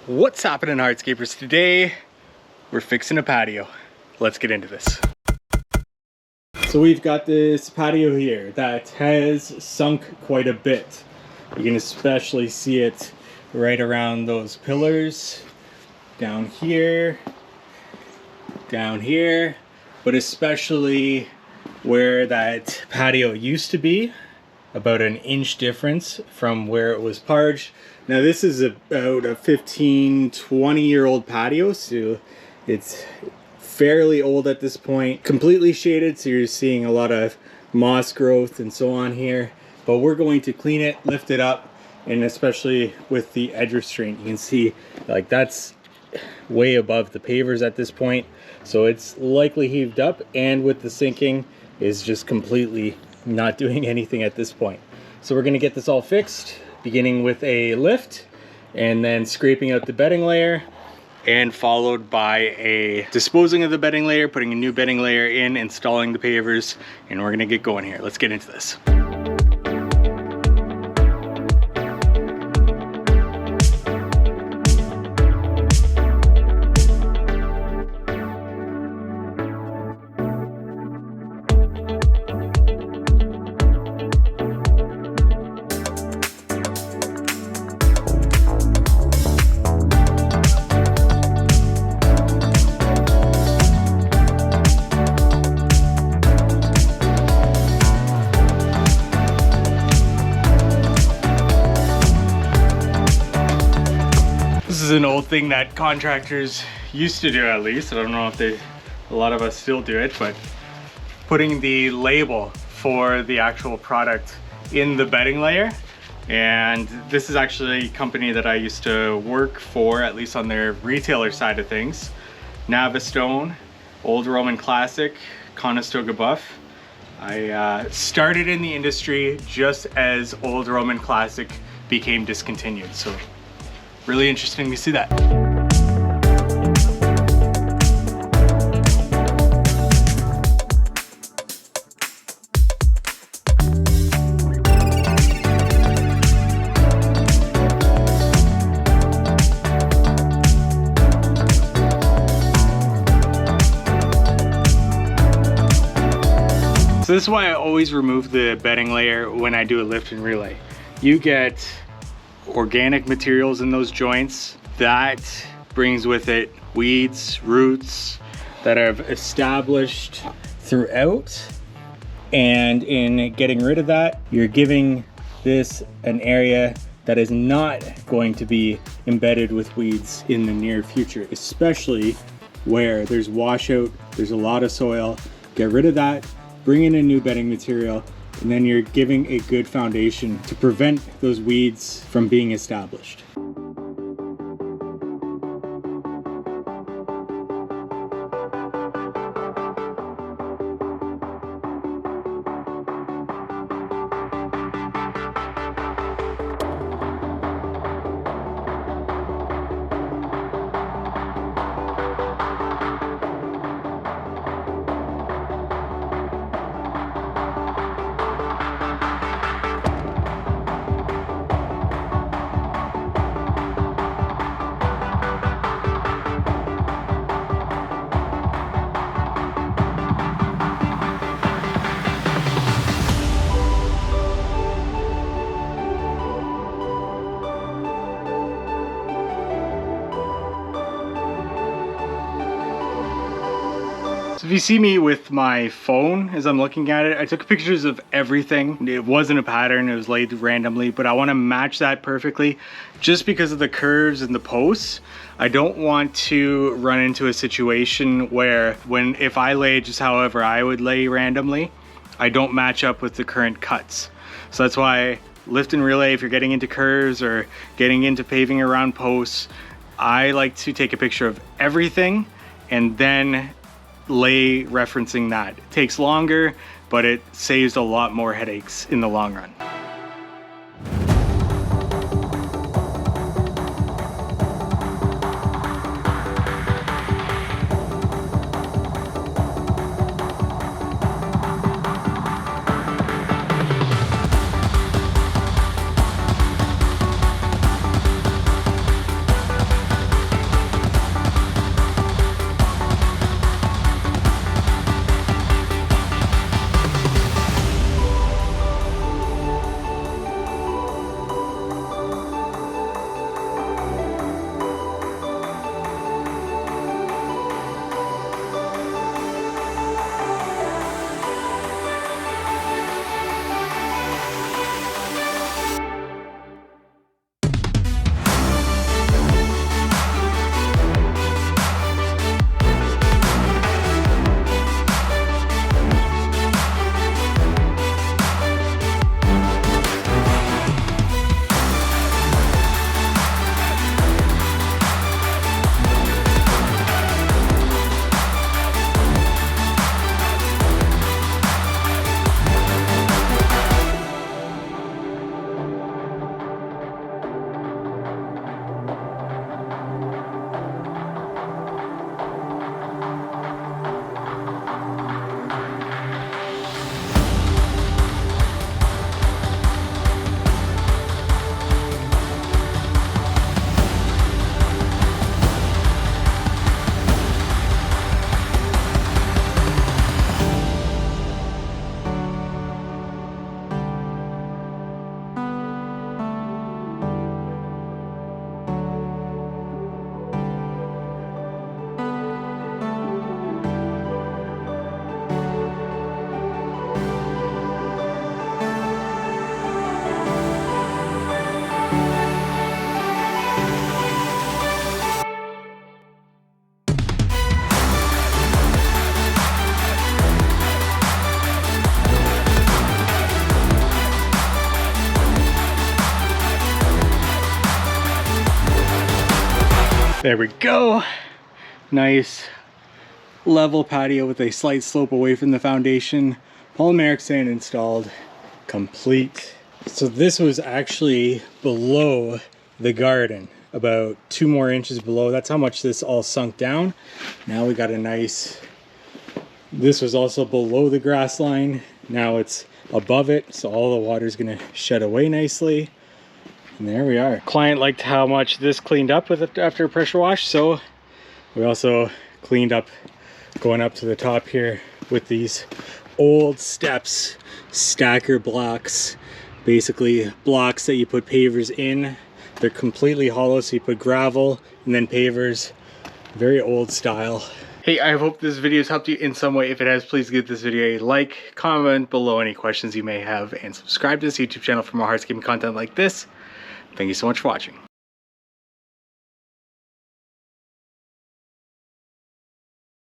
What's happening, Hardscapers? Today we're fixing a patio. Let's get into this. So we've got this patio here that has sunk quite a bit. You can especially see it right around those pillars, down here, but especially where that patio used to be, about an inch difference from where it was parged. Now this is about a 15-20 year old patio, so it's fairly old at this point. Completely shaded, so you're seeing a lot of moss growth and so on here. But we're going to clean it, lift it up, and especially with the edge restraint, you can see like that's way above the pavers at this point. So it's likely heaved up, and with the sinking is just completely not doing anything at this point. So we're gonna get this all fixed, beginning with a lift and then scraping out the bedding layer, and followed by a disposing of the bedding layer, putting a new bedding layer in, installing the pavers, and we're gonna get going here. Let's get into this. This is an old thing that contractors used to do, at least. I don't know if a lot of us still do it, but putting the label for the actual product in the bedding layer. And this is actually a company that I used to work for, at least on their retailer side of things. Navistone, Old Roman Classic, Conestoga Buff. I started in the industry just as Old Roman Classic became discontinued. So really interesting to see that. So this is why I always remove the bedding layer when I do a lift and relay. You get organic materials in those joints. That brings with it weeds, roots that have established throughout, and in getting rid of that, you're giving this an area that is not going to be embedded with weeds in the near future, especially where there's washout, there's a lot of soil. Get rid of that, bring in a new bedding material, and then you're giving a good foundation to prevent those weeds from being established. So if you see me with my phone as I'm looking at it, I took pictures of everything. It wasn't a pattern, it was laid randomly, but I want to match that perfectly just because of the curves and the posts. I don't want to run into a situation where if I lay just however I would lay randomly, I don't match up with the current cuts. So that's why lift and relay, if you're getting into curves or getting into paving around posts, I like to take a picture of everything and then lay referencing that. It takes longer, but it saves a lot more headaches in the long run. There we go. Nice level patio with a slight slope away from the foundation. Polymeric sand installed, complete. So this was actually below the garden, about 2 more inches below. That's how much this all sunk down. Now we got a nice, this was also below the grass line. Now it's above it, so all the water is gonna shed away nicely. And there we are. Client liked how much this cleaned up with it after a pressure wash, so we also cleaned up going up to the top here with these old steps, stacker blocks, basically blocks that you put pavers in. They're completely hollow, so you put gravel and then pavers. Very old style. Hey, I hope this video has helped you in some way. If it has, please give this video a like, comment below any questions you may have, and subscribe to this YouTube channel for more hardscaping content like this. Thank you so much for watching.